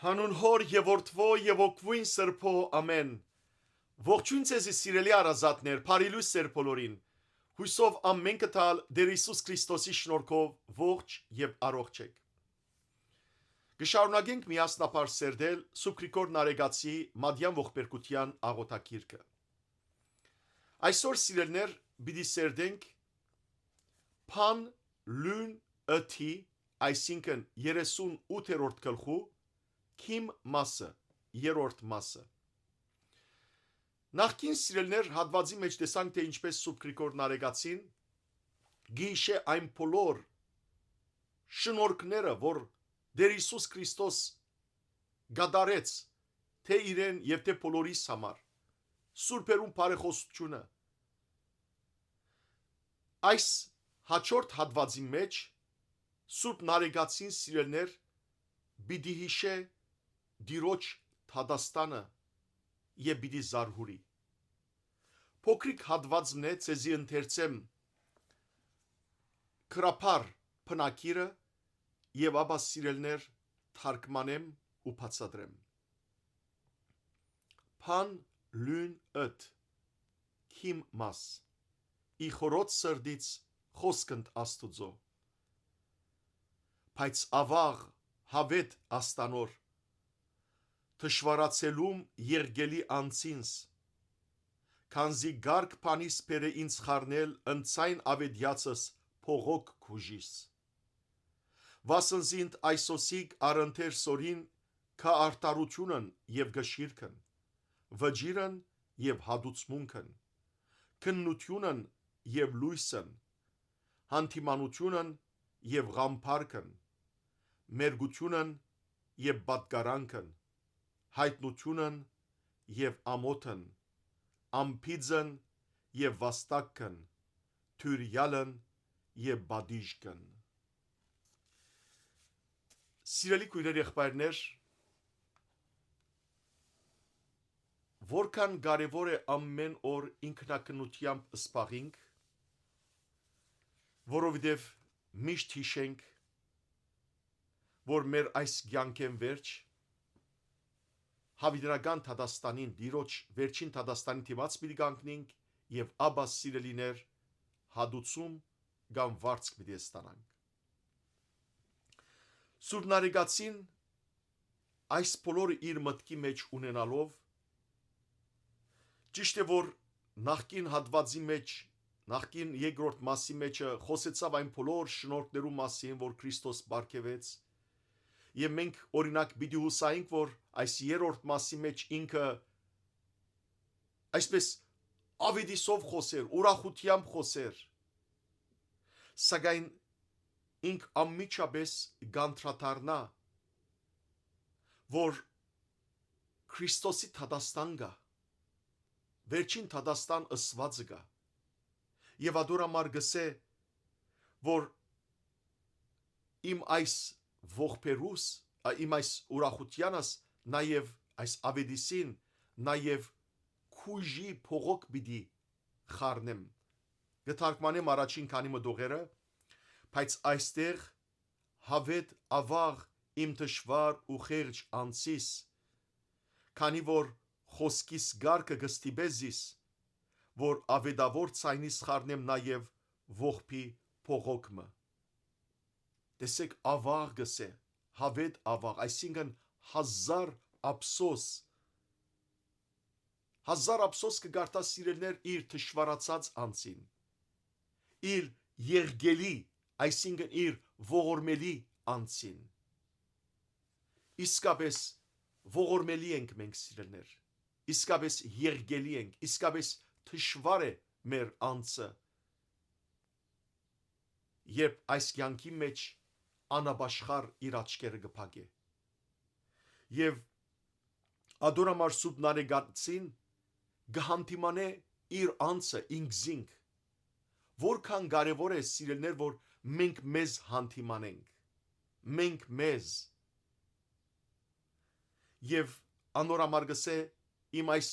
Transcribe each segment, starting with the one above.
Հանուն հոր եւ որդվո եւ օգվույն սրբո ամեն։ Ողջույն ձեզի սիրելի արազատներ, բարիլույս ձեր բոլորին։ Հույսով ամեն կտալ Տեր Հիսուս Քրիստոսի շնորհքով ողջ եւ առողջ եք։ Գշարունակենք միասնապար սերդել Սուպրիկոր Նարեգացի Մադյան ողբերգության աղոթագիրքը։ Այսօր սիրելներ պիտի սերդենք Փան լուն ըթի, այսինքն 38-րդ գլխու Քիմ մասը, երրորդ մասը։ Նախքին սիրելներ հատվածի մեջ տեսանք, թե ինչպես Սուրբ Գրիգոր Նարեգացին գիշե այն բոլոր շնորհքները, որ Տեր Հիսուս Քրիստոս գադարեց, թե իրեն եւ թե բոլորիս համար, Սուրբերուն բարեխոսությունը։ Այս հաջորդ հատվածի մեջ Սուրբ Նարեգացին սիրելներ պիտի հիշե Տիրոջ թադաստանը եւ պիտի զարհուրի։ Փոքրիկ հատվածն է, ցեզի ընթերցեմ քրափար բնակիրը եւ ապա սիրելներ թարգմանեմ ու բացատրեմ։ Փան լուն ըթ Քիմ մաս ի խորոց սրդից խոսքընդ Աստուծո բայց ավաղ հավետ աստանոր թշվարացելում երգելի անցինս քանզի գարկ փանիս բերը ինձ խառնել ընցայն ավետյացս փողոք քուժիս վասնզինդ այսոսիկ արընթեր սորին քա արտարությունն եւ գշիրքն վջիրն եւ հադուցմունքն քննությունն եւ լույսն հանդիմանությունն եւ ղամփարքն մերգությունն եւ պատկարանքն հայտնությունն եւ ամոթն ամփիձն եւ վաստակքն թյուրյալն եւ բադիժկն Սիրելի քույրեր եղբայրներ, որքան կարևոր է ամեն օր ինքնակնությամբ սպաղինք, որովհետև միշտ հիշենք, որ մեր այս կյանքեն վերջ հավիտենական թադաստանին, Տիրոջ վերջին թադաստանին դիմաց պիտի կանգնենք եւ ապա սիրելիներ հադուցում կամ վարձք պիտի ստանանք։ Սուրբ Նարեգացին այս բոլորը իր մտքի մեջ ունենալով ճիշտ է որ նախկին հատվածի մեջ նախկին երկրորդ մասի մեջ խոսեցավ այն բոլոր շնորհքներու մասին, որ Քրիստոս բարգեւեց եւ մենք օրինակ պիտի հուսայինք, որ այս երրորդ մասի մեջ ինքը այսպես ավետիսով խոսեր, ուրախությամբ խոսեր, սակայն ինք անմիջապես գանտրատարնա, որ Քրիստոսի թադաստան գա, վերջին թադաստան ըսվածը գա, եւ ադորամար գսե, որ իմ այս ողբերուս, իմ այս ուրախությանս, նաեւ այս ավետիսին, նաեւ քուժի փողոք պիտի խառնեմ։ Գթարգմանեմ առաջին քանի մտողերը, բայց այստեղ հավետ ավաղ իմ դժվար ու խեղճ անցիս, քանի որ խոսքիս գարկը գստիբեզիս, որ ավետավոր ցայնիս խառնեմ նաև ողբի փողոքմը։ Տեսեք ավաղ գսե, հավետ ավաղ, այսինքն հազար ափսոս կգարտա սիրելներ իր դժվարացած անցին, իր երգելի, այսինքն իր ողորմելի անցին։ Իսկապես ողորմելի ենք մենք սիրելներ, իսկապես երգելի ենք, իսկապես դժվար է մեր անցը, երբ այս կյանքի մեջ անաբաշխար իր աչքերը կփակե։ Եվ ադորամար Սուրբ Նարեգացին գհանդիմանե իր անցը ինքզինք, որքան կարևոր է սիրելներ, որ մենք մեզ հանդիմանենք, մենք մեզ եւ անորամար գսե իմ այս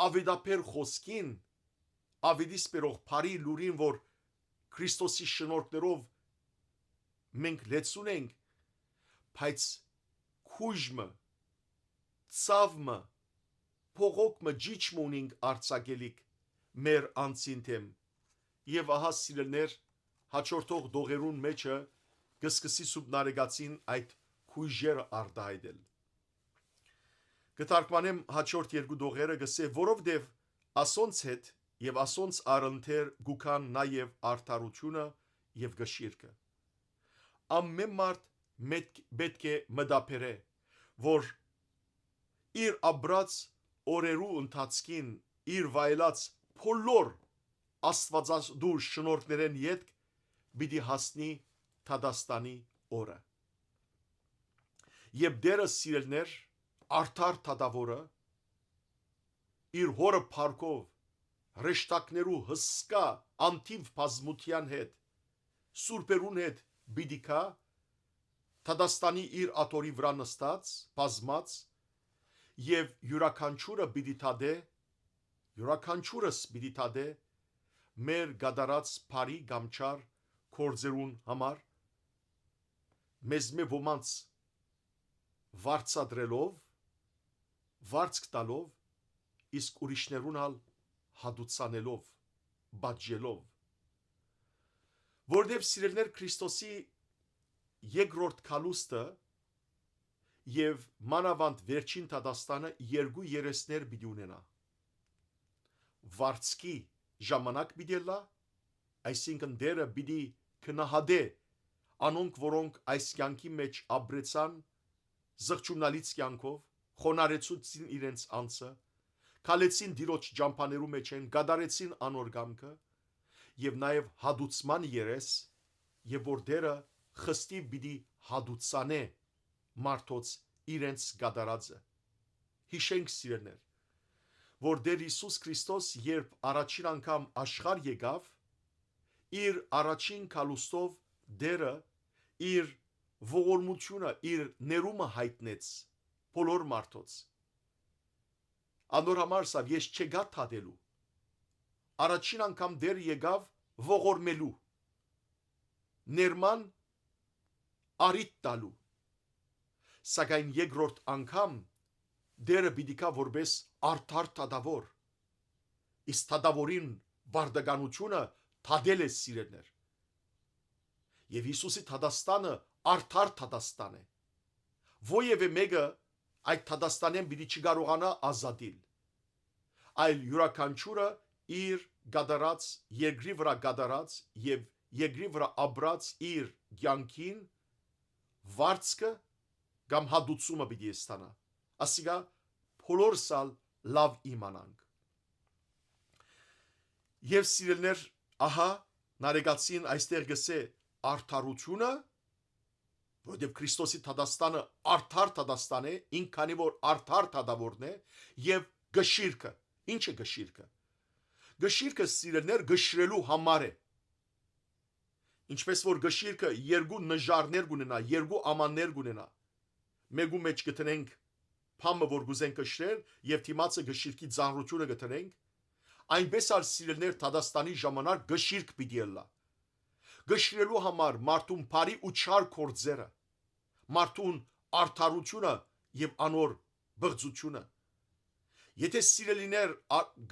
ավետապեր խոսքին ավետիս բերող բարի լուրին, որ Քրիստոսի շնորհքներով մենք լեցուն ենք, բայց քուժմը, ցավմը, փողոքմը ջիջմ ունինք արցակելիք մեր անցին թեմ եւ ահա սիրելներ հաջորդող դողերուն մեջը գսկսի սուբնարեգացին այդ քույժերը արտահայտել կթարգմանեմ հաջորդ երկու դողերը գսե որովդեվ ասոնց հետ եւ ասոնց առընթեր գուքան նաեւ արդարությունը եւ գշիրկը ամեն մարդ պետք է մտապերե որ իր աբրած օրերու ընթացքին իր վայելած փոլոր աստվածադուր շնորհներեն յետք պիտի հասնի Թադաստանի օրը եւ դերը սիրելներ արդար թադավորը իր հորը փառքով հրեշտակներու հսկա անթիվ բազմության հետ սուրբերուն հետ պիտի կա Թադաստանի իր աթորի վրա նստած բազմած եւ յուրաքանչյուրը պիտի թադե յուրաքանչյուրս պիտի թադե մեր գադարած բարի գամչար կորձերուն համար մեզ մե ոմանց վարցադրելով վարձք տալով իսկ ուրիշներուն ալ հադուցանելով բաժելով որտեւ սիրելներ Քրիստոսի երկրորդ քալուստը եւ մանավանդ վերջին Թադաստանը երկու երեսներ պիտի ունենա վարձքի ժամանակ պիտի լա այսինքն դերը պիտի քնահադե անոնք որոնք այս կյանքի մեջ ապրեցան զղջունալից կյանքով խոնարեցուցին իրենց անձը քալեցին դիրոջ ջամփաներու մեջ են գադարեցին անոր գամքը եւ նաեւ հադուցման երես եւ որ դերը խստի պիտի հադուցանե մարդոց իրենց գադարածը հիշենք սիրելներ որ Տեր Հիսուս Քրիստոս երբ առաջին անգամ աշխարհ եկավ իր առաջին քալուստով դերը իր ողորմությունը իր ներումը հայտնեց բոլոր մարդոց անոր համար սա ես չգա թադելու առաջին անգամ դեր եկավ ողորմելու ներման արիտ տալու սակայն երկրորդ անգամ դերը պիտի կա որպես արդար թադավոր իսկ թադավորին բարդականությունը թադել է սիրելներ եւ Հիսուսի Թադաստանը արդար Թադաստան է ովևէ մեկը այդ Թադաստանեն պիտի չկարողանա ազատիլ այլ յուրաքանչյուրը իր գադարած երկրի վրա գադարած եւ երկրի վրա ապրած իր կյանքին վարձքը կամ հադուցումը պիտի ստանա ասիկա փոլորսալ լավ իմանանք եւ սիրելներ ահա նարեգացին այստեղ գսե արդարությունը որովհետև Քրիստոսի Թադաստանը արդար Թադաստան է ինքանի որ արդար թադավորն է եւ գշիրկը ինչ է գշիրկը սիրելներ գշրելու համար է ինչպես որ գշիրկը երկու նժարներ կունենա երկու ամաններ կունենա մեկու մեջ գտնենք փամը որ գուզենք գշրել եւ թիմացը գշիրկի ծանրությունը գտնենք այնպես ալ սիրելներ Թադաստանի ժամանակ գշիրկ պիտի լա գշրելու համար մարդուն բարի ու չար կորձերը մարդուն արդարությունը եւ անոր բղծությունը եթե սիրելիներ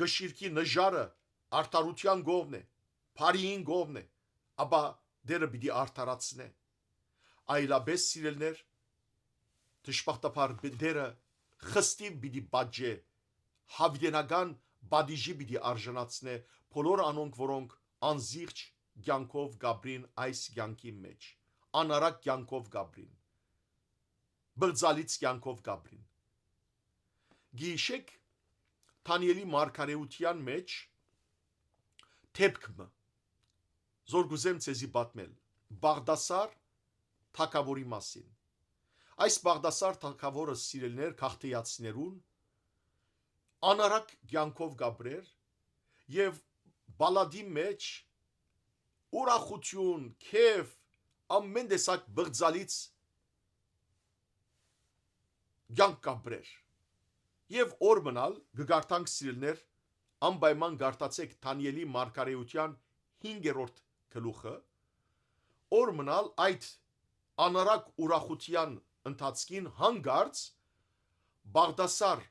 գշիրկի նժարը արդարության գովն է բարիին գովն է ապա դերը պիտի արդարացնե այլապես սիրելներ դժբախտաբար դերը խստիվ պիտի բաժե հավդենական բադիժի պիտի արժանացնե բոլոր անոնք որոնք անզիղջ կյանքով գաբրին այս կյանքի մեջ անարակ կյանքով գաբրին բղծալից կյանքով գաբրին գիշեք Դանիելի մարգարեության մեջ թեփքը զոր գուզեմ ցեզի պատմել Բաղդասար թագավորի մասին այս Բաղդասար թագավորը սիրելներ քաղթեացիներուն անարակ կյանքով գաբրեր եւ բալադի մեջ ուրախություն քեֆ ամեն տեսակ բղծալից կյանք գաբրեր եւ օր մնալ գարտանք սիրելներ անպայման գարտացեք Դանիելի մարգարեության 5-րդ գլուխը օր մնալ այդ անարակ ուրախության ընթացքին հանգարց Բաղդասար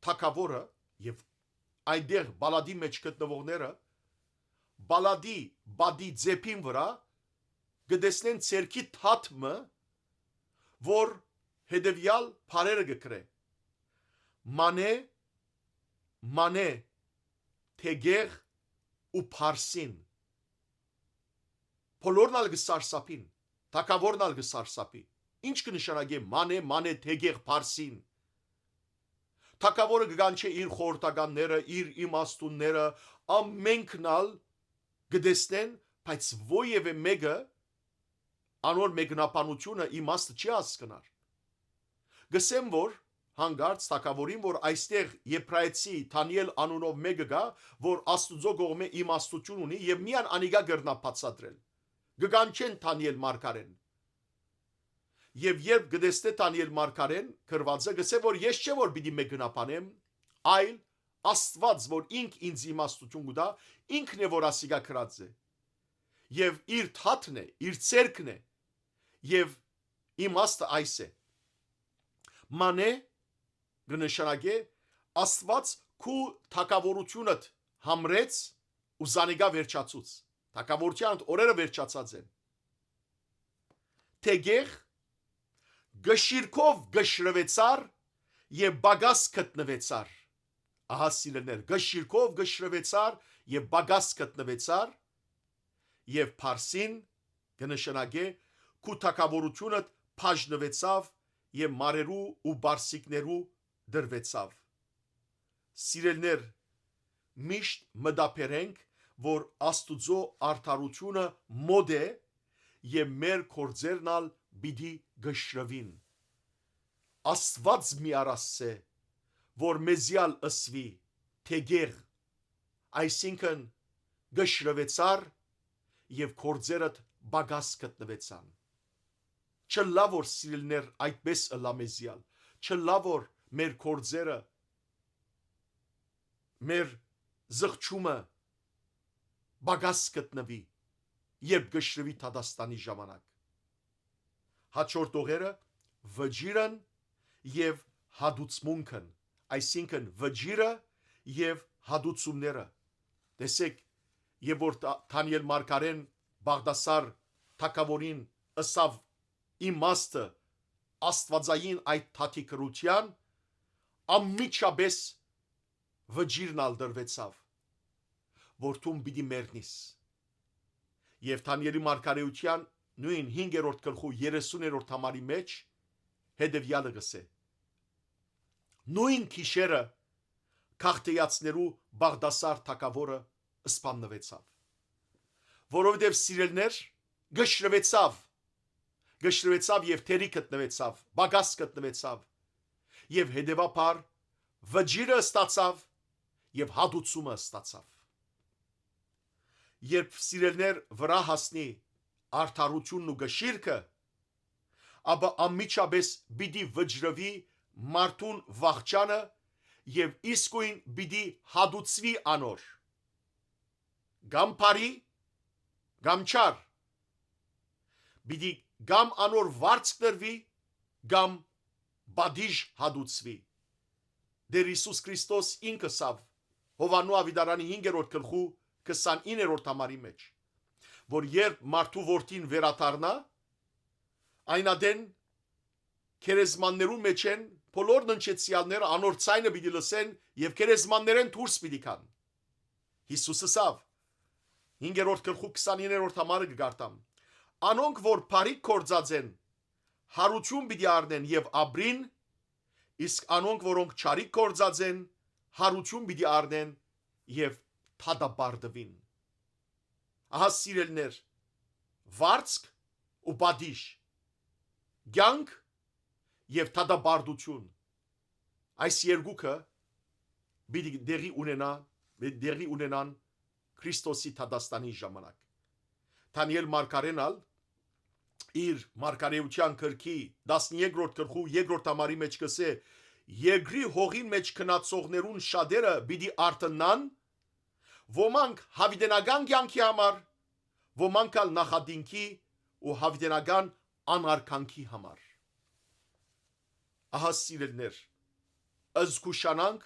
թագավորը եւ այնտեղ բալադի մեջ գտնվողները բալադի բադի ձեպին վրա գտեսնեն ցերքի թաթմը, որ հետևյալ բարերը գկրե մանե թեգեղ ու փարսին բոլորն ալ գսարսափին թակավորն ալ գսարսափի ինչ կնշանակե մանե թեգեղ փարսին թակավորը գանչե իր խորհրդականները իր իմաստունները ամենքնալ գտեսնեն բայց ովևէ մեկը անոր մեկնաբանությունը իմաստը չի հասկնար գսեմ որ հանգարց թակավորին որ այստեղ եբրայեցի Դանիել անունով մեկը գա որ Աստուծո կողմէ իմաստություն ունի եւ միան անիգա գրնա բացատրել գգանչեն Դանիել մարգարեն եւ երբ գտեսնե Դանիել մարգարեն գրվածը գսե որ ես չէ որ պիտի մեկնաբանեմ այլ Աստված որ ինք ինձ իմաստություն կտա ինքն է որ ասիգա գրած է եւ իր թաթն է իր ցերկն է եւ իմաստը այս է մանե գնշանագե Աստված քու թակավորությունդ համրեց ու զանիգա վերջացուց թակավորության օրերը վերջացած են թեգեղ գշիրքով գշրվեցար եւ բագաս գտնվեցար ահա սիրելներ գշիրքով գշրվեցար եւ բագաս գտնվեցար եւ փարսին գնշանագե քու թակավորությունդ բաժնվեցավ եւ մարերու ու բարսիկներու դրվեցավ սիրելներ միշտ մտապերենք որ Աստուծո արդարությունը մոդ է եւ մեր կորձերնալ պիտի գշրվին Աստված մի արասե որ մեզյալ ըսվի թեգեղ այսինքն գշրվեցար եւ կորձերդ բագաս գտնվեցան չլա որ սիրելներ այդպես ըլամեզյալ չլա որ մեր կորձերը մեր զղջումը բագաս գտնվի երբ գշրվի Թադաստանի ժամանակ հաջորդ օրերը վջիրն եւ հադուցմունքն այսինքն վջիրը եւ հադուցումները տեսեք եւ որ Դանիել մարգարեն Բաղդասար թագավորին ըսավ իմաստը Աստվածային այդ թաթիկրության ամիջապես վջիրն ալ դրվեցավ որ դու պիտի մեռնիս եւ Դանիելի մարգարեության նույն 5-րդ գլխու 30-րդ համարի մեջ հետևյալը գսե նույն քիշերը քաղտեացներու Բաղդասար թագավորը սպաննվեցավ որովհետեւ սիրելներ գշրվեցավ եւ թերի գտնվեցավ բագաս գտնվեցավ եւ հետեւաբար վջիրը ստացավ եւ հադուցումը ստացավ երբ սիրելներ վրա հասնի արդարությունն ու գշիրքը ապա ամիջապես պիտի վջրվի մարդուն վախճանը եւ իսկույն պիտի հադուցվի անոր գամ բարի գամ չար պիտի գամ անոր վարձ տրվի գամ բադիժ հադուցվի դեր Հիսուս Քրիստոս ինքը սավ Հովանու ավիդարանի 5-րդ գլխու 29-րդ համարի մեջ որ երբ մարդու որդին վերադառնա այնադեն քերեզմաններու մեջ են բոլոր ննչեցյալները անոր ցայնը պիտի լսեն եւ քերեզմաններեն դուրս պիտի կան Հիսուսը սավ 5-րդ գլխու 29-րդ համարը գարտամ անոնք որ բարիք կործած են հարություն պիտի առնեն եւ ապրին իսկ անոնք որոնք չարիք կործած են հարություն պիտի առնեն եւ թադաբարդվին ահա սիրելներ վարձք ու բադիժ ցանկ եւ թադաբարդություն այս երկուքը պիտի դերի ունենան Քրիստոսի Թադաստանի ժամանակ Դանիել մարգարենալ իր մարգարեության գրքի 13-րդ գլխու 2-րդ համարի մեջ կսե երկրի հողի մեջ քնածողներուն շատերը պիտի արթնան ոմանք հավիտենական կյանքի համար ոմանք ալ նախադինքի ու հավիտենական անարքանքի համար ահա սիրելներ, ըզգուշանանք,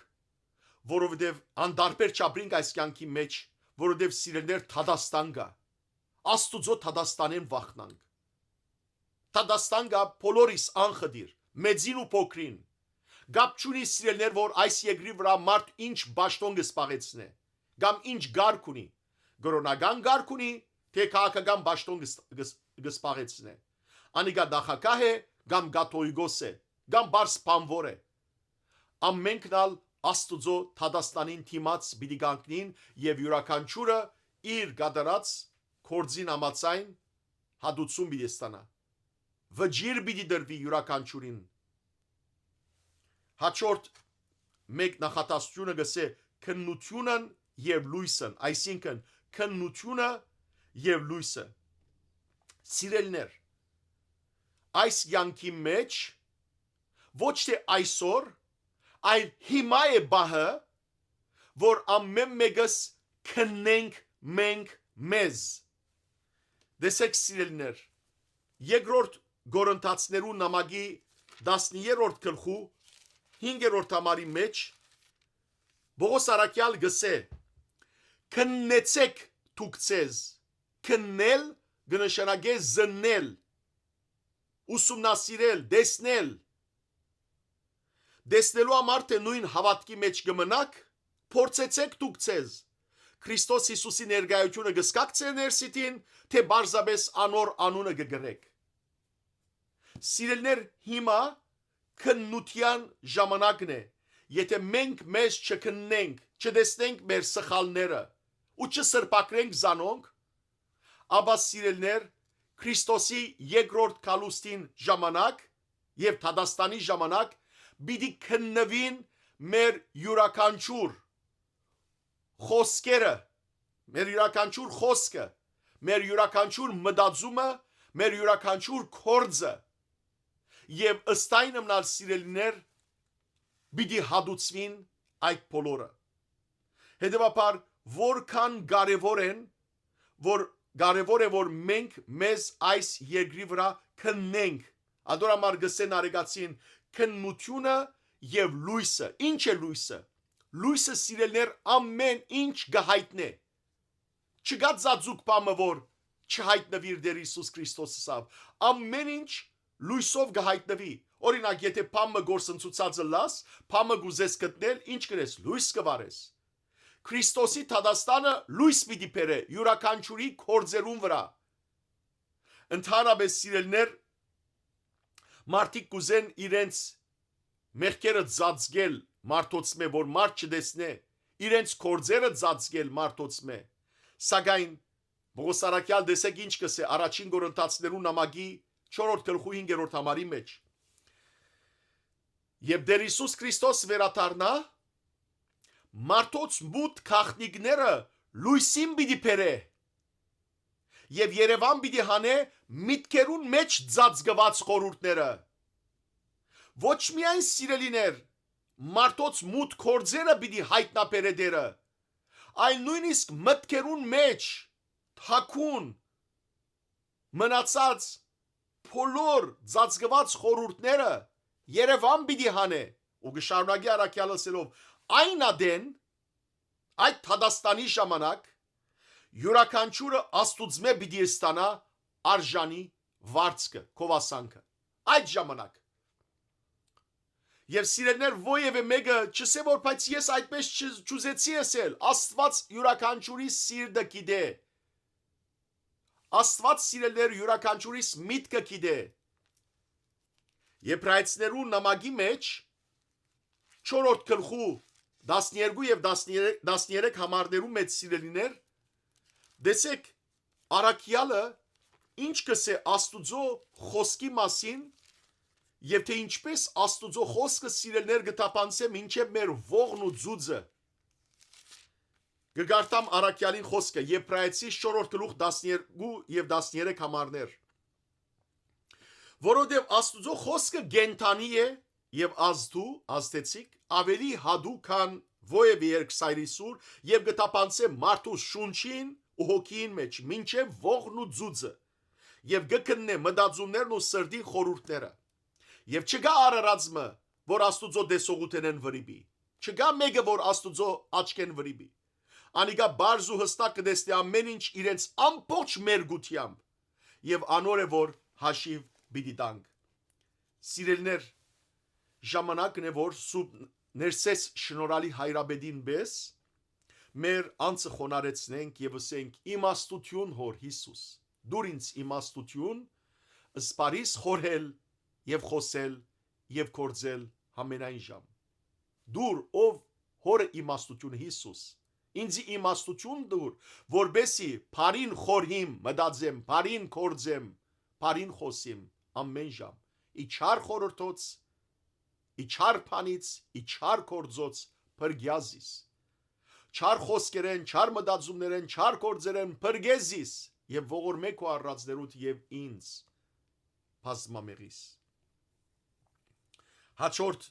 որովհետև անդարբեր չապրինք այս կյանքի մեջ, որովհետև սիրելներ թադաստան գա, Աստուծո թադաստանեն վախնանք, թադաստան գա բոլորիս անխդիր, մեծին ու փոքրին, գապ չունի սիրելներ, որ այս երկրի վրա մարդ ինչ բաշտոն կսպաղեցնե, կամ ինչ գարկ ունի, գրոնական գարկ ունի, թե քաղաքական բաշտոն կսպաղեցնե, անիկա դախակահ է, կամ գաթողիկոս է, կամ բարս բանվոր է, ամենքն ալ Աստուծո թադաստանին թիմաց պիտի գանքնին եւ յուրաքանչյուրը իր գադարած կորձին ամացայն հադուցում պիտի ստանա, վճիր պիտի դրվի յուրաքանչյուրին, հաջորդ մեկ նախատասությունը գսե քննությունն եւ լույսն, այսինքն քննությունը եւ լույսը, սիրելներ, այս յանքի մեջ ոչ թե այսօր, այլ հիմա է բահը, որ ամեն մեկս քննենք մենք մեզ, դեսեք սիրելներ, երկրորդ Գորընթացներու նամակի 10-րդ գլխու 5-րդ համարի մեջ Պողոս առաքյալ գսե քննեցեք դուք ձեզ, քննել կնշանակե զննել, ուսումնասիրել, տեսնել, տեսնելու համար թե նույն հավատքի մեջ կմնաք, փորձեցեք դուք ձեզ, Քրիստոս Հիսուսի ներկայությունը գսկաք ձեր ներսիտին, թե բարձաբես անոր անունը կգրեք, սիրելներ հիմա քննության ժամանակն է, եթե մենք մեզ չքննենք, չտեսնենք մեր սխալները ու չսրբակրենք զանոնք, ապա սիրելներ Քրիստոսի երկրորդ գալուստին ժամանակ եւ թադաստանի ժամանակ պիտի քննվին մեր յուրաքանչյուր խոսքերը, մեր յուրաքանչյուր խոսքը, մեր յուրաքանչյուր մտածումը, մեր յուրաքանչյուր կորձը եւ ըստ այն մնալ սիրելիներ պիտի հադուցվին այդ բոլորը, հետևաբար որքան կարևոր են, որ կարևոր է որ մենք մեզ այս երկրի վրա քննենք, ադորամար գսեն արեգացին քննությունը եւ լույսը, ինչ է լույսը, լույսը սիրելներ ամեն ինչ գահիտնե, չկա ծածուկ բամը որ չհայտնվի իր Տեր Հիսուս Քրիստոսով, ամեն ինչ լույսով գահիտնվի, օրինակ եթե բամը գործընծուցածը լաս, բամը գուզես գտնել, ինչ կրես, լույս կվարես, Քրիստոսի թադաստանը լույս պիտի բերե յուրաքանչյուրի կորձերուն վրա, ընդհանրապես սիրելներ մարդիկ կուզեն իրենց մեղքերը ծածկել մարդոցմե, որ մարդ չտեսնե, իրենց կորձերը ծածկել մարդոցմե, սակայն Պողոս առաքյալ դեսեք ինչ կսե առաջին Գորընթացներու նամակի 4-րդ գլխու 5-րդ համարի մեջ, եւ Տեր Հիսուս Քրիստոս վերադառնա, մարդոց մութ գաղտնիքները լույսին պիտի բերե, եւ Երևան պիտի հանե միտքերուն մեջ ծածկված խորհուրդները, ոչ միայն սիրելիներ, մարդոց մութ կորձերը պիտի հայտնաբերե Տերը, այլ նույնիսկ մտքերուն մեջ թաքուն մնացած բոլոր ծածկված խորհուրդները Երևան պիտի հանե, ու գշարունակի առաքյալը ասելով, այն ադեն, այդ թադաստանի ժամանակ, յուրաքանչյուրը Աստուծմե պիտի ստանա արժանի վարձքը, քովասանքը, այդ ժամանակ, եւ սիրելներ ովևէ մեկը չսե որ բայց ես այդպես չուզեցի ասել, Աստված յուրաքանչյուրի սիրտը գիտե, Աստված սիրելներ յուրաքանչյուրիս միտքը գիտե, Եբրայեցիներու նամակի մեջ 4-րդ գլխու 12 եւ 13 համարներու մեջ սիրելիներ, դեսեք առաքյալը ինչ կսե Աստուծո խոսքի մասին եւ թե ինչպես Աստուծո խոսքը սիրելներ գտապանցե մինչեւ մեր ողն ու ձուծը, գգարտամ առաքյալին խոսքը Եբրայեցի 4-րդ գլուխ 12 եւ 13 համարներ, որովհետև Աստուծո խոսքը գենթանի է եւ ազդեցիկ ավելի հադու քան ովևէ երկսայրիսուր եւ գտապանցե մարդու շունչին ու հոգին մեջ մինչեւ ողն ու ձուծը եւ գկննե մտածումներն ու սրդի խորհուրդները Եվ չկա արարածը, որ Աստուծո դեսողութենեն վրիբի։ Չկա մեկը, որ Աստուծո աչքեն վրիբի։ Անիկա բարձ ու հստակ կդեսնի ամեն ինչ իրենց ամբողջ մերգությամբ եւ անոր է որ հաշիվ պիտի տանք։ Սիրելներ, ժամանակն է որ սուբ ներսես շնորհալի հայրաբեդին բես մեր անձը խոնարեցնենք եւ ասենք իմաստություն հոր Հիսուս դուր ինձ իմաստություն սպարիս խորհել եւ խոսել եւ կործել ամենայն ժամ դուր ով հորը իմաստությունը Հիսուս ինձ իմաստություն դուր որբեսի բարին խորհիմ մտածեմ բարին կործեմ բարին խոսիմ ամեն ժամ իչար խորհրդոց իչար փանից իչար կործոց փրգյազիս չար խոսքերեն չար մտածումներեն չար կործերեն փրգեզիս եւ ողորմեք ու առածներուտ եւ ինձ բազմամեղիս հաջորդ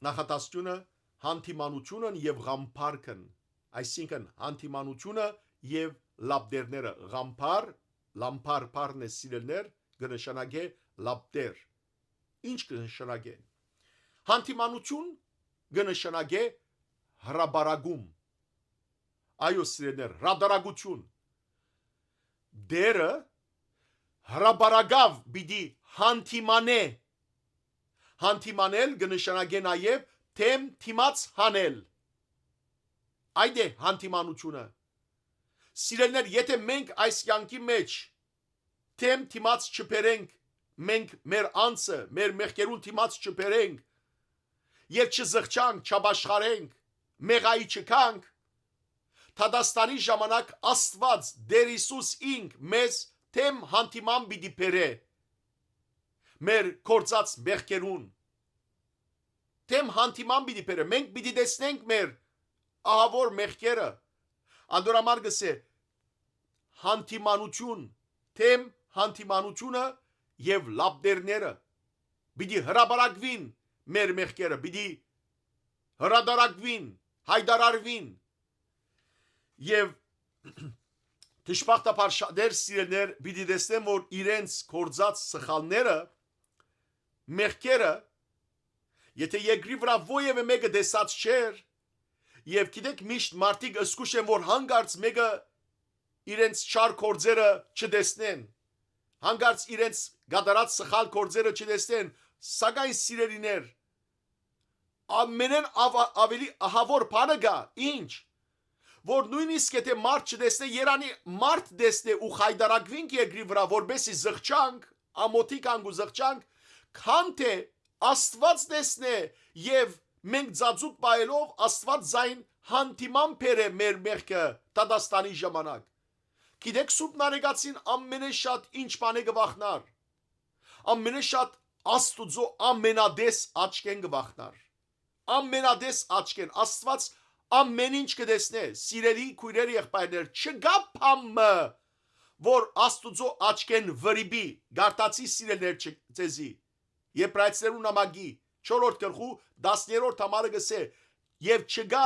նախատասությունը հանդիմանությունն եւ ղամփարկն այսինքն հանդիմանությունը եւ լաբդերները ղամփար լամփար բառն է սիրելներ կնշանակե լաբդեր ինչ կնշանակե հանդիմանություն կնշանակե հրաբարագում այո սիրելներ հրադարագություն դերը հրաբարագավ բիդի հանդիմանե հանդիմանել կնշանակե նաեւ թեմ թիմած հանել այդ է հանդիմանությունը սիրելներ եթե մենք այս յանքի մեջ թեմ թիմած չբերենք մենք մեր անձը մեր մեղքերուն թիմած չբերենք եւ չզղջանք չաշխարենք մեղայի չքանք Թադաստանի ժամանակ Աստված Տեր Հիսուս ինք մեզ թեմ հանդիման պիտի բերե մեր կործած մեղքերուն թեմ հանդիման պիտի բերե մենք պիտի տեսնենք մեր ահավոր մեղքերը անդորամար գսե հանդիմանություն թեմ հանդիմանությունը եւ լաբդերները պիտի հրաբարակվին մեր մեղքերը պիտի հրադարակվին հայդարարվին եւ դժբախտաբար շատեր սիրելներ պիտի տեսնեն որ իրենց կործած սխալները մեղքերը եթե երկրի վրա ովևէ մեկը տեսած չէր եւ գիտեք միշտ մարդիկ ըսկուշ են որ հանգարց մեկը իրենց չար կործերը չտեսնեն հանգարց իրենց գադարած սխալ կործերը չտեսնեն սակայն սիրելիներ ամենեն ավելի ահավոր բանը գա ինչ որ նույնիսկ եթե մարդ չտեսնե Երանի մարդ տեսնե ու խայդարակվինք երկրի վրա որբեսի զղջանք ամոթի կանգ ու զղջանք քան թե Աստված տեսնե եւ մենք ծածուկ բայելով Աստված զայն հանդիման բերե մեր մեղքը Տադաստանի ժամանակ գիտեք սուրբ նարեկացին ամենաշատ ինչ բան է գվախնար ամենաշատ Աստուծո ամենադես աչքեն գվախնար ամենադես աչքեն Աստված ամեն ինչ կտեսնե սիրելի քույրեր եղբայրներ չգա փամը որ Աստուծո աչքեն վրիբի գարտացի սիրելներ ցեզի Եբրայեցերու նամակի 4-րդ գլխու 10-րդ համարը գսե եւ չգա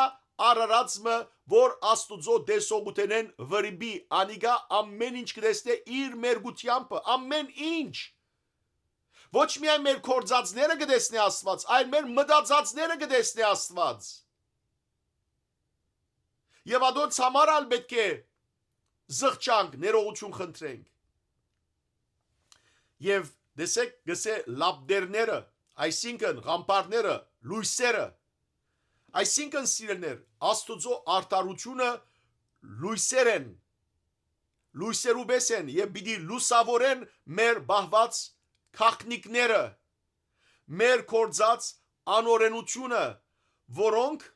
արարածը որ Աստուծո դեսողութենեն վրիբի անիգա ամեն ինչ կտեսնե իր մերգությամբ ամեն ինչ ոչ միայն մեր կործածները կտեսնի Աստված այլ մեր մտածածները կտեսնի Աստված Եվ ադոնց համար ալ պետք է զղջանք, ներողություն խնդրենք։ Եվ դեսեք գսե լաբդերները, այսինքն ղամպարները, լույսերը, այսինքն սիրելներ, Աստուծո արտարությունը լույսեր են, լույսերու պես են եւ պիտի լուսավորեն մեր բահված քաղաքնիկները, մեր կործած անօրենությունը, որոնք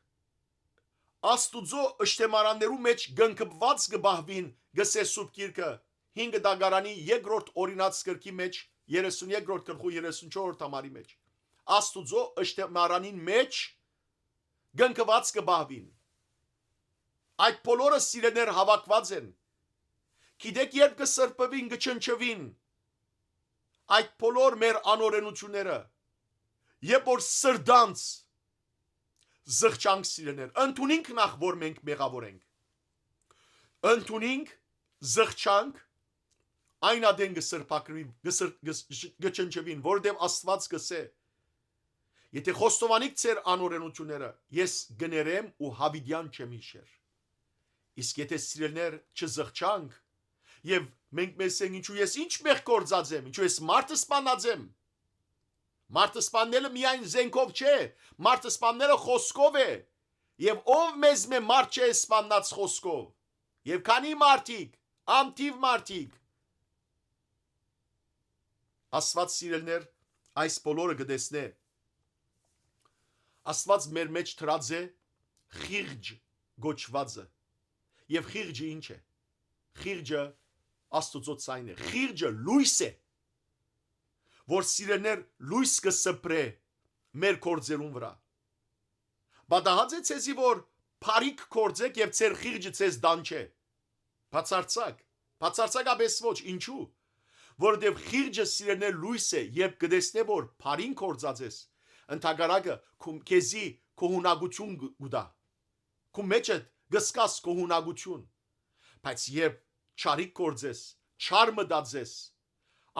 Աստուծո ըշտեմարաններու մեջ գնկված կբահվին գսե սուրբ գիրքը 5 դագարանի 2-րդ օրինաց գրքի մեջ 32-րդ գլխու 34-րդ համարի մեջ Աստուծո ըշտեմանանին մեջ գնկված կբահվին այդ բոլորը սիրեներ հավաքված են գիտեք երբ կսրբվին կչնչվին այդ բոլոր մեր անօրենությունները երբ որ սրդանց զղջանք սիրեներ ընդունենք նախ որ մենք մեղավոր ենք ընդունենք զղջանք այն ադեն գսրփակրի գչնչվին, որովհետև Աստված գսե եթե խոստովանիք ձեր անօրենությունները, ես գներեմ ու հավիդյան չեմ իշեր։ Իսկ եթե սիրելներ չզղջանք, եւ մենք մեզ ենք ինչու ես ինչ մեղ գործած եմ, ինչու ես մարդը սպանած եմ։ Մարդը սպանելը միայն զենքով չէ, մարդը սպանելը խոսքով է։ Եվ ով մեզ մե մարդ չէ սպանած խոսքով։ Եվ քանի մարդիկ, ամթիվ մարդիկ։ Աստված սիրելներ այս բոլորը գտեսնե։ Աստված մեր մեջ դրած է խիղճ գոչվածը։ Եվ խիղճը ինչ է։ Խիղճը Աստծո ցայն է։ Խիղճը լույս է, որ սիրելներ լույս կսպրե մեր կորձերուն վրա։ Բադահած է ցեզի որ փարիկ կորձեք եւ ցեր խիղճը ցեզ դանչե։ Բացարձակապես ոչ, ինչու։ Որովհետեւ խիղճը սիրելներ լույս է եւ կդեսնե որ փարին կորձած ես։ Ընթագարակը քեզի կողունակություն գուտա։ Քու մեջը գսկաս կողունակություն։ Բայց երբ չարիք կորձես, չար մտածես,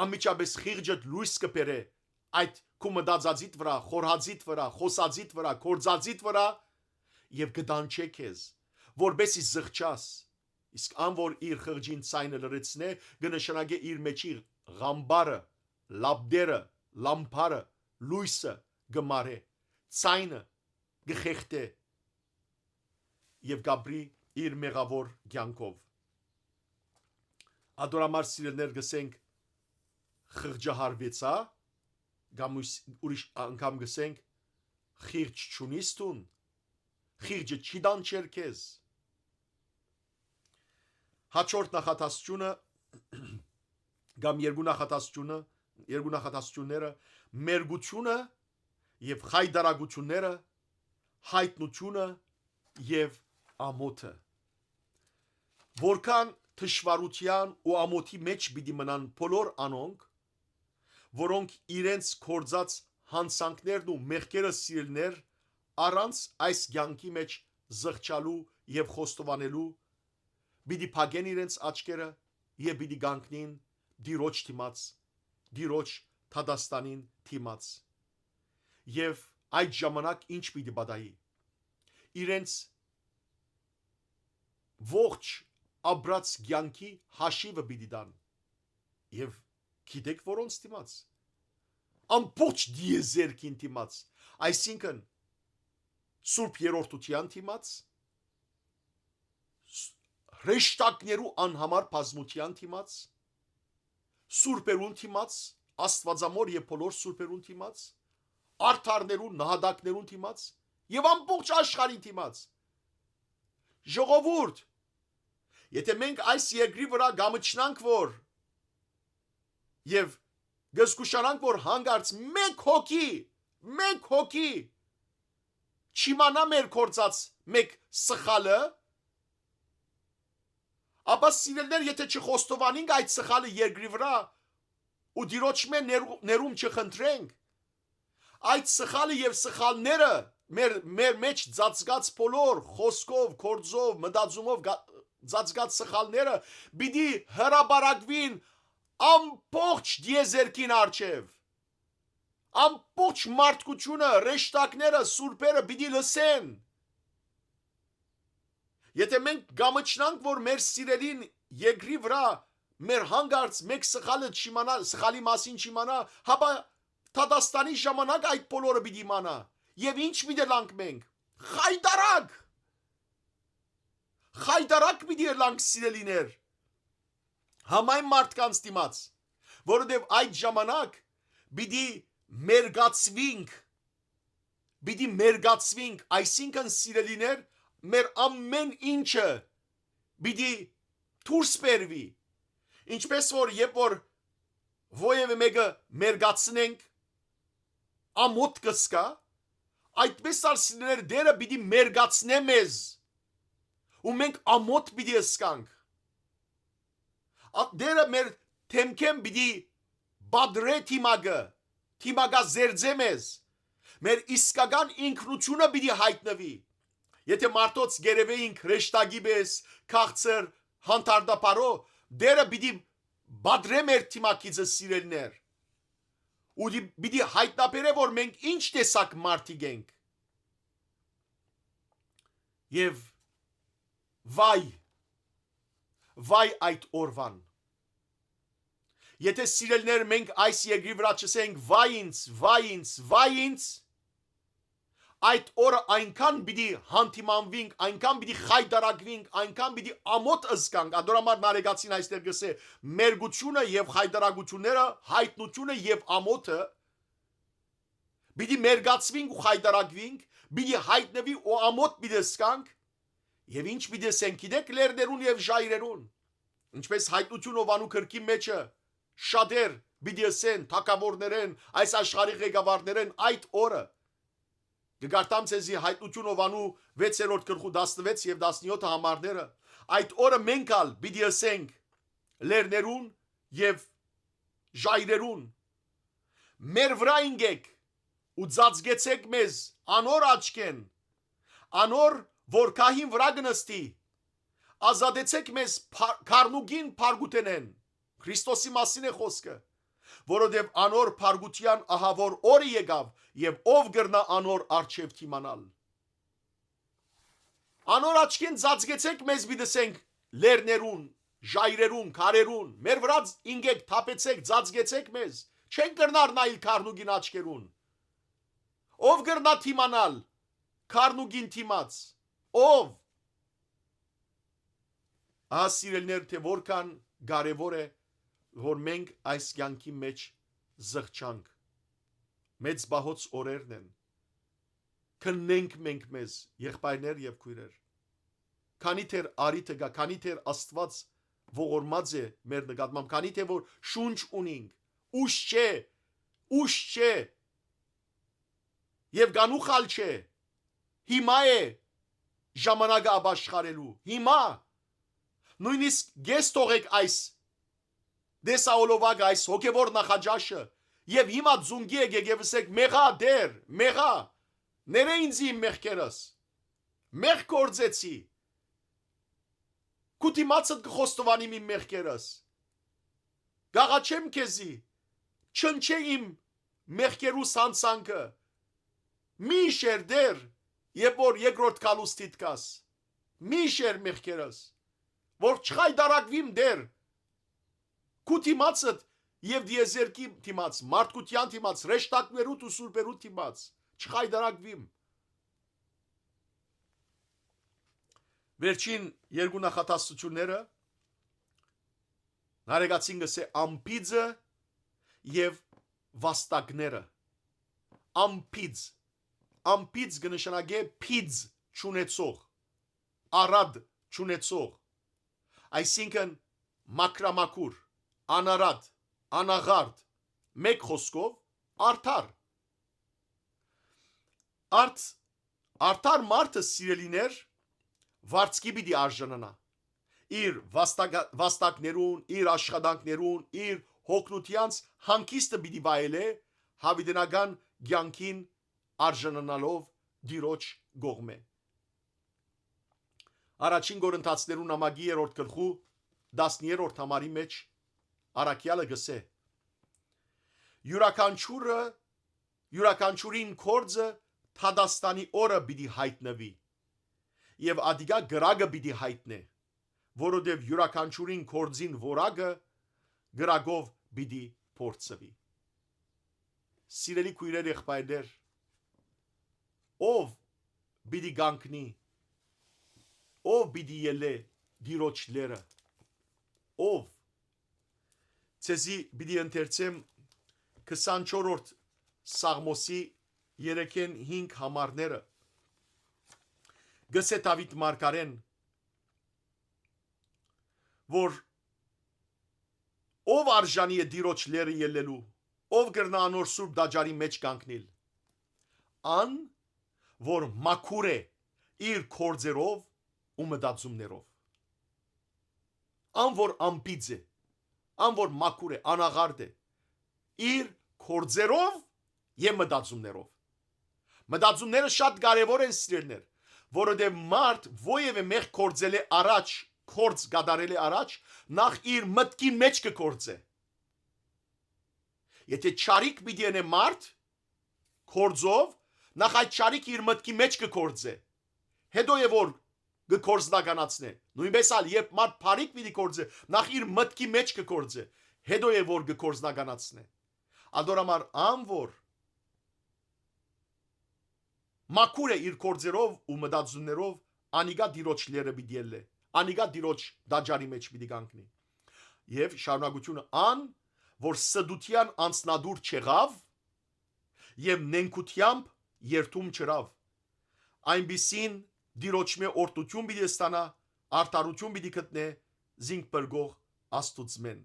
ամիջապես խիղճը լույս կբերե այդ քու մտածածիդ վրա, խորհածիդ վրա, խոսածիդ վրա, կորձածիդ վրա եւ կդանչե քեզ, որբեսի զղջաս։ Իսկ ան որ իր խղճին ցայնը լրացնե, կնշանակե իր մեջի ղամբարը, լաբդերը, լամփարը, լույսը գմարե, ցայնը գխեղտե եւ գաբրի իր մեղավոր կյանքով։ Ադորամար սիրելներ գսենք խղճահարվեցա, կամ ուրիշ անգամ գսենք խիղճ չունիս տուն, խիղճը չի դանչեր քեզ։ Հաջորդ նախատասությունը կամ երկու նախատասությունները մերգությունը եւ խայդարագությունները, հայտնությունը եւ ամոթը։ Որքան թշվառության ու ամոթի մեջ պիտի մնան բոլոր անոնք, որոնք իրենց կործած հանցանքներն ու մեղքերը սիրելներ առանց այս կյանքի մեջ զղջալու եւ խոստովանելու, պիտի փակեն իրենց աչքերը եւ պիտի գանկնին դիրոջ թիմաց, դիրոջ թադաստանին թիմաց։ Եվ այդ ժամանակ ինչ պիտի բադայի։ Իրենց ողջ աբրած կյանքի հաշիվը պիտի դան։ Եվ գիտեք որոնց թիմաց։ Ամբողջ դիեզերքին թիմաց, այսինքն Սուրբ Երորդության թիմաց, հրեշտակներու անհամար բազմության թիմաց, սուրբերուն թիմաց, Աստվածամոր եւ բոլոր սուրբերուն թիմաց, արդարներուն, նահատակներուն թիմաց եւ ամբողջ աշխարհին թիմաց։ Ժողովուրդ, եթե մենք այս երկրի վրա գամչնանք որ եւ գսկուշանանք որ հանգարց մեկ հոգի չիմանա մեր կործած մեկ սխալը, ապա սիրելներ, եթե չխոստովանենք այդ սխալը երկրի վրա ու դիրոջ ներում չխնդրենք, այդ սխալը եւ սխալները մեր մեջ ծածկած բոլոր խոսքով, կործով, մտածումով ծածկած սխալները պիտի հրաբարակվին ամբողջ դիեզերքին առջև։ Ամբողջ մարդկությունը, ռեշտակները, սուրբերը պիտի լսեն։ Եթե մենք գամչնանք, որ մեր սիրելին երկրի վրա մեր հանգարց մեկ սխալը չիմանա, սխալի մասին չիմանա, հապա Թադաստանի ժամանակ այդ բոլորը պիտի իմանա։ Եվ ինչ պիտի լանք մենք։ Խայդարակ պիտի լանք սիրելիներ։ Համայն մարդկանց դիմաց, որովհետև այդ ժամանակ պիտի մերգացվինք, այսինքն սիրելիներ, մեր ամեն ինչը պիտի դուրս բերվի։ Ինչպես որ երբ որ ովևէ մեկը մերգացնենք, ամոթ կսկա, այդպես սիրելիներ դերը պիտի մերգացնե մեզ, ու մենք ամոթ պիտի ըսկանք։ Դերը մեր թեմքեմ պիտի բադրե թիմագա զերձե մեզ, մեր իսկական ինքնությունը պիտի հայտնվի։ Եթե մարդոց գերևեինք հրեշտակի պես, քաղցր, հանդարտապարո, դերը պիտի բադրեմ էր թիմակիցը սիրելներ ու պիտի հայտնաբերե որ մենք ինչ տեսակ մարդիկ ենք եւ վայ այդ օրվան եթե սիրելներ մենք այս երկրի վրա չսենք վայ ինձ այդ օրը այնքան պիտի հանդիմանվենք, այնքան պիտի խայտարակվենք, այնքան պիտի ամոթ ըսկանք, ադորամար նարեգացին այստեղ գսե մերգությունը եւ խայտարակությունները, հայտնությունը եւ ամոթը պիտի մերգացվենք ու խայտարակվենք, պիտի հայտնվի ու ամոթ պիտի ըսկանք եւ ինչ պիտի ասենք գիտեք լերներուն եւ ժայրերուն ինչպես հայտնություն ովանու քրկի մեջը շատեր պիտի ասեն թակավորներեն այս աշխարհի ղեկավարներեն այդ օրը Գարտամ ցեզի հայտնություն ովանու 6-րդ գլխու 16 եւ 17 համարները այդ օրը մենք ալ պիտի ասենք լերներուն եւ ժայրերուն մեր վրա ինգեք ու ծածկեցեք մեզ անոր աչքեն անոր որ քահին վրա գնստի ազատեցեք մեզ քարնուգին փարգուտենեն Քրիստոսի մասին է խոսքը որովհետև անոր փարգության ահավոր օրը եկավ եւ ով գրնա անոր արչեւ թիմանալ անոր աչքին ծածկեցեք մեզ բիդսենք լերներուն ժայրերուն քարերուն մեր վրա ինգեք թափեցեք ծածկեցեք մեզ չեն գրնար նայել քարնուգին աչքերուն ով գրնա թիմանալ քարնուգին թիմած ով ասիրելներ թե որքան կարևոր է որ մենք այս կյանքի մեջ զղջանք մեծ բահոց օրերն են քննենք մենք մեզ եղբայրներ եւ քույրեր քանի թեր արիթը գա քանի թեր Աստված ողորմած է մեր նկատմամբ քանի թե որ շունչ ունենք ուշ չէ եւ գանուխալ չէ հիմա է ժամանակը ապաշխարելու հիմա նույնիսկ գես թողեք այս դեսաոլովագ այս հոգևոր նախաճաշը եւ հիմա ձունգի եք եւ ասեք մեղա ները ինձ իմ մեղքերս մեղ կործեցի կուտիմացդ կխոստովանի իմ մեղքերս գաղաչեմ քեզի չնչե իմ մեղքերու սանցանքը մի շեր դեր երբ որ երկրորդ կալուստիդ կաս մի շեր մեղքերս որ չխայդարակվիմ դեր Կուտիմացդ եւ դիեզերքի թիմաց, մարդկության թիմաց, ռեշտակներուտ ու սուրբերուտ թիմաց, չխայդարակվիմ։ Վերջին երկու նախատասությունները նարեգացին գսե ամպիձը եւ վաստակները։ Ամպիձ կնշանակե պիձ չունեցող, արադ չունեցող, այսինքն մակրամակուր անարատ, անաղարդ, մեկ խոսքով, արդար մարդը սիրելիներ, վարձկի պիտի արժանանա, իր վաստակներուն, իր աշխատանքներուն, իր հոգնությանց հանգիստը պիտի վայելե, հավիտենական կյանքին արժանանալով դիրոջ գողմե։ Առաջին Կորինթացիներուն նամակի 3-րդ գլխու 10-րդ համարի մեջ Արաքյալը գսե յուրաքանչյուրին կորձը Թադաստանի օրը պիտի հայտնվի եւ ադիգա գրագը պիտի հայտնե որովհետեւ յուրաքանչյուրին կորձին որագը գրագով պիտի փորձվի Սիրելի քույրեր եղբայրներ ով պիտի գանկնի ով պիտի ելե դիրոջ լերը ով Ցեզի պիտի ընթերցեմ 24-րդ Սաղմոսի 3-5 համարները գսե Դավիթ մարգարեն որ ով արժանի է դիրոջ լերը ելելու ով կրնա անոր սուրբ դաջարի մեջ կանգնել ան որ մաքուր է իր կորձերով ու մտածումներով ան որ ամպիծ է ան որ մաքուր է, անաղարդ է, իր կորձերով եւ մտածումներով։ Մտածումները շատ կարևոր են սիրելներ, որովհետեւ մարդ ովևէ մեղ կորձել է առաջ կորձ գադարելի առաջ նախ իր մտքի մեջ կկործե։ Եթե ճարիք պիտի անե մարդ կորձով, նախ այդ ճարիքը իր մտքի մեջ կկործե։ Հետո է որ կկործնականացնե։ Նույնպես ալ երբ մարդ բարիք պիտի կործե, նախ իր մտքի մեջ կկործե, հետո է որ կկործնականացնե։ Ադորամար անոր մաքուր է իր կործերով ու մտածումներով անիգա դիրոջ լերը պիտի ելլե, անիգա դիրոջ դաջարի մեջ պիտի կանգնի։ Եվ շարունակությունը ան, որ սդության անցնադուր չեղավ եւ նենքությամբ երթում չրավ, այնպիսին դիրոջմե օրտություն պիտի ստանա, արդարություն պիտի գտնե, զինք բրգող աստուծմեն։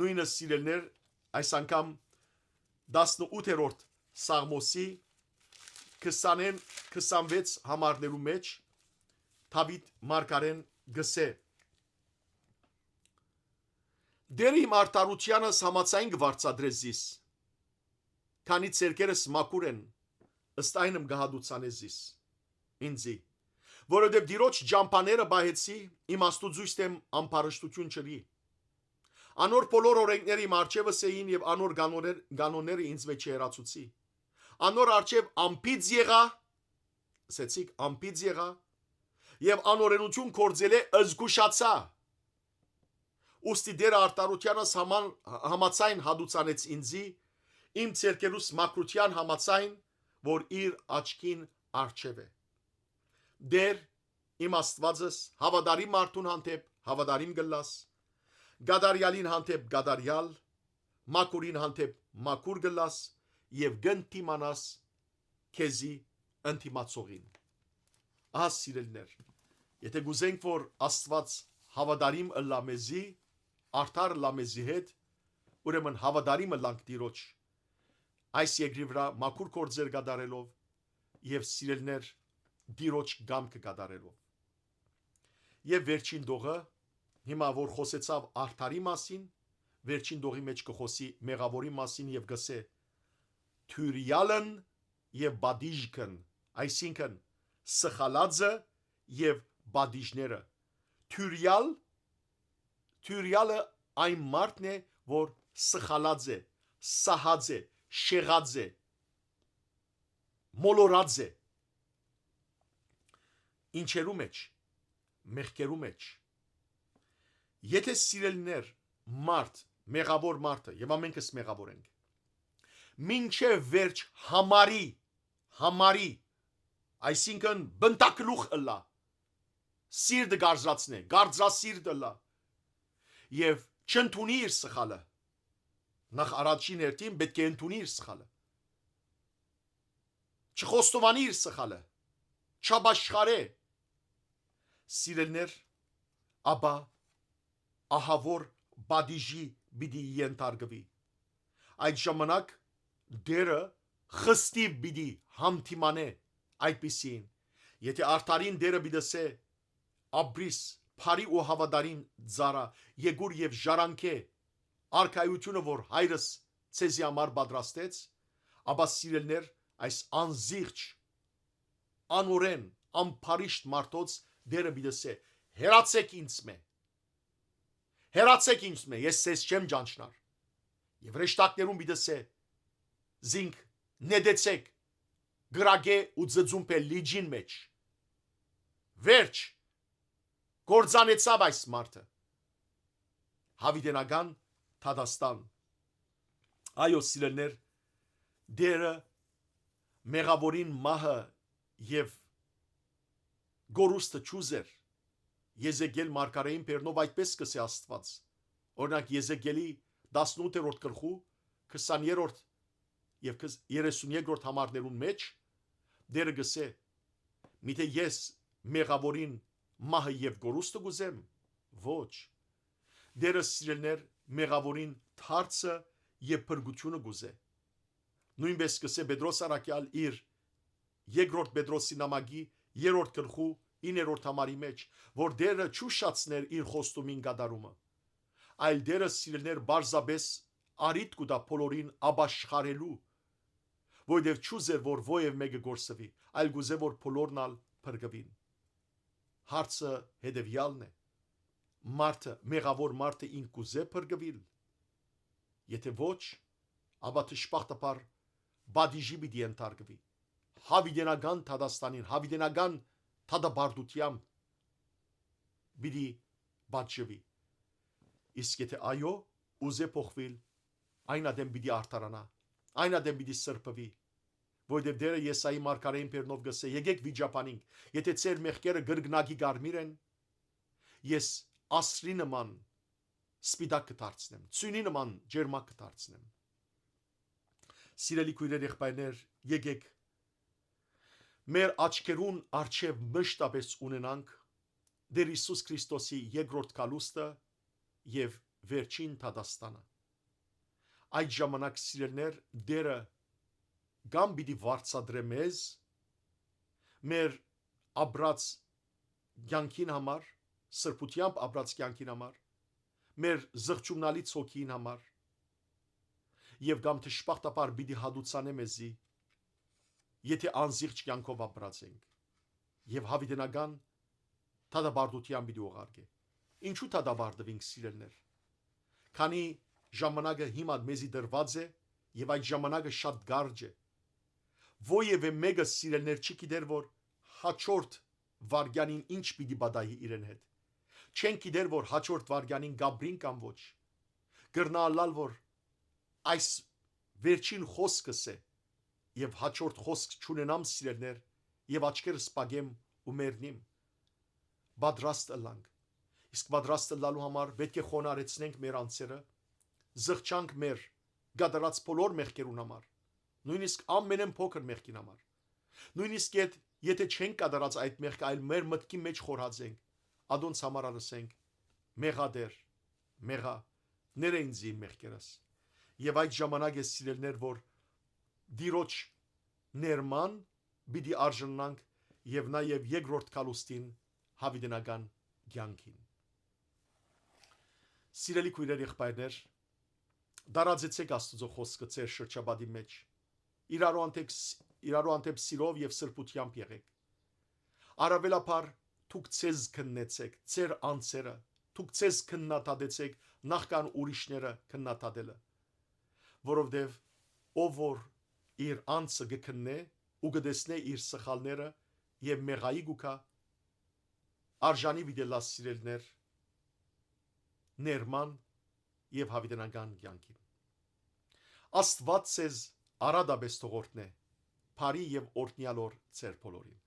Նույնը սիրելներ, այս անգամ 18-րդ Սաղմոսի 20-26 համարներու մեջ Դավիթ մարգարեն գսե. Դեր իմ արդարությանս համացայն գվարծադրես զիս, քանի ցերկերս մաքուր են, ըստ այնմ գահադուցանես զիս, ինձի, որովհետև դիրոջ ջամփաները բայեցի, իմ աստուծույց դեմ ամբարշտություն չրի։ Անոր բոլոր օրենքները իմ արջևս էին եւ անոր կանոնները ինձ մեջ երացուցի։ Անոր արջև ամպից եղա, ասեցիք ամպից եղա, եւ անօրենություն կործել է ըզգուշացա։ Ուստի դեր արտարությանս համացայն հադուցանեց ինձի, իմ ցերկերուս մակրության համացայն, որ իր աչքին արջև է։ Դեր իմ աստվածս հավատարիմ մարդուն հանդեպ հավատարիմ գլաս, գադարյալին հանդեպ գադարյալ, մակուրին հանդեպ մակուր գլաս եւ գնտիմանաս քեզի ընտիմացողին։ Ահա սիրելներ, եթե գուզենք որ Աստված հավատարիմ ըլլա մեզի, արդար ըլլա մեզի հետ, ուրեմն հավատարիմ ըլլանք Տիրոջ, այս երկրի վրա մաքուր գործեր կատարելով եւ սիրելներ Տիրոջ գամքը կատարելով։ Եվ վերջին դողը, հիմա որ խոսեցավ արդարի մասին, վերջին դողի մեջ կխոսի մեղավորի մասին եւ գսե թյուրյալն եւ բադիժքն, այսինքն սխալածը եւ բադիժները։ Թյուրյալը այն մարդն է, որ սխալած է, սահած է, շեղած է, մոլորած է։ Ինչերու մեջ, մեղքերու մեջ։ Եթե սիրելներ մարդ, մեղավոր մարդը, եւ ամենքս մեղավոր ենք, մինչև վերջ համարի, այսինքն բնտակլուխ ըլլա, սիրտը գարձրացնե, գարձրասիրտ ըլլա, եւ չընդունի իր սխալը, նախ առաջին հերթին պետք է ընդունի իր սխալը, չխոստովանի իր սխալը, չաբաշխարե, սիրելներ, ապա ահավոր բադիժի պիտի ենթարկվի։ Այդ ժամանակ դերը խստիվ պիտի համթիմանե այդպիսին։ Եթե արդարին դերը պիտի ապրիս փարի ու հավատարին ծառա եգուր եւ ժարանքե արքայությունը որ հայրս ցեզի համար պատրաստեց, ապա սիրելներ այս անզիղջ անորեն ամփարիշտ մարդոց դերը պիտի հերացեք ինձ մե, ես ցեզ չեմ ճանչնար։ Եվ ռեշտակներուն պիտի զինք նեդեցեք գրագե ու ձծումպե լիջին մեջ։ Վերջ գործանեցավ այս մարդը։ Հավիտենական Թադաստան։ Այո սիրելներ, դերը մեղավորին մահը եւ գորուստը ճուզեր։ Եզեկել մարգարեին Պերնով այդպես կսե Աստված։ Օրինակ Եզեկելի 18-րդ գլխու 20-րդ եւ 33-րդ համարներուն մեջ դերը գսե. Միթե ես մեղավորին մահը եւ գորուստը գուզեմ, ոչ։ Դերը սիրելներ մեղավորին թարցը եւ փրկությունը գուզե։ Նույնպես կսե Պետրոս Արաքյալ իր երկրորդ Պետրոսի նամակի 3-րդ գլխու 9-րդ համարի մեջ, որ դերը չուշացներ իր խոստումին գադարումը, այլ դերը սիրելներ բարձաբես արիտ կուտա բոլորին աբաշխարելու, որովհետև չուզեր որ ովև մեկը գործվի, այլ գուզե որ բոլորն ալ փրկվին։ Հարցը հետևյալն է. մարդը, մեղավոր մարդը ինք կուզե փրկվել։ Եթե ոչ, ապա ճշմարտաբար բադիժի պիտի ենթարկվի։ Հավիտենական Թադաստանին, հավիտենական թադաբարդությամբ պիտի բաճվի։ Իսկ եթե այո, ուզե փոխվել, այն ադեմ պիտի արդարանա, այն ադեմ պիտի սրբվի, որովհետև դերը Եսայի մարգարեին բերնով գսե. եկեք վիճապանենք, եթե ծեր մեղքերը գրգնակի գարմիր են, ես ասրի նման սպիտակ կդարձնեմ, ծյունի նման ջերմակ կդարձնեմ։ Սիրելի քույրեր, եղբայրներ, եկեք մեր աչքերուն առջև մշտապես ունենանք Տեր Հիսուս Քրիստոսի երկրորդ կալուստը եւ վերջին Թադաստանը։ Այդ ժամանակ, սիրելիներ, Տերը կամ պիտի վարձատրե մեզ մեր ապրած կյանքին համար, սրբությամբ ապրած կյանքին համար, մեր զղջումնալի ցոքին համար, եւ կամ ճշմարտաբար պիտի հադուցանե մեզի, եթե անզիղջ կյանքով ապրած ենք, եւ հավիտենական թադաբարդության պիտի ուղարկե։ Ինչու թադաբարդվենք, սիրելիներ։ Քանի ժամանակը հիմա մեզի դրված է եւ այդ ժամանակը շատ գարջ է։ Ովևէ մեկը, սիրելիներ, չի գիտեր, որ հաջորդ վարյանին ինչ պիտի բադայի իրեն հետ։ Չեն գիտեր, որ հաջորդ վարյանին գաբրին կամ ոչ։ Գրնալալ, որ այս վերջին խոսքս է եւ հաջորդ խոսք չունենամ, սիրելիներ, եւ աչքերս սպագեմ ու մեռնիմ։ Պատրաստ ըլլանք։ Իսկ պատրաստ ըլլալու համար պետք է խոնարհեցնենք մեր անձերը, զղջանք մեր գադարած բոլոր մեղքերուն համար, նույնիսկ ամենեն փոքր մեղքին համար։ Նույնիսկ եթե չենք կատարած այդ մեղքը, այլ մեր մտքի մեջ խորհածենք, ադոնց համար ասենք. մեղադեր, մեղա, ները ինձ իմ մեղքերս։ Եվ այդ ժամանակ է, սիրելիներ, որ դիրոջ ներման պիտի արժանանք եւ նաեւ երկրորդ կալուստին հավիտենական կյանքին։ Սիրելի քույրեր, եղբայրներ, դարաձեցեք Աստծո խոսքը ձեր շրջապատի մեջ։ Իրարու անտեպ սիրով եւ սրբությամբ եղեք։ Արավելապար դուք ցեզ քննեցեք, ձեր անձերը, դուք ցեզ քննադատեցեք նախքան ուրիշները քննադատելը, որովհետեւ ով որ իր անձը կքննե ու կտեսնե իր սխալները եւ մեղայի գուքա, արժանի վիդելա, սիրելիներ, ներման եւ հավիտենական կյանքին։ Աստված ցեզ արադաբես թողորտնե, բարի եւ օրհնյալ օր ձեր բոլորին։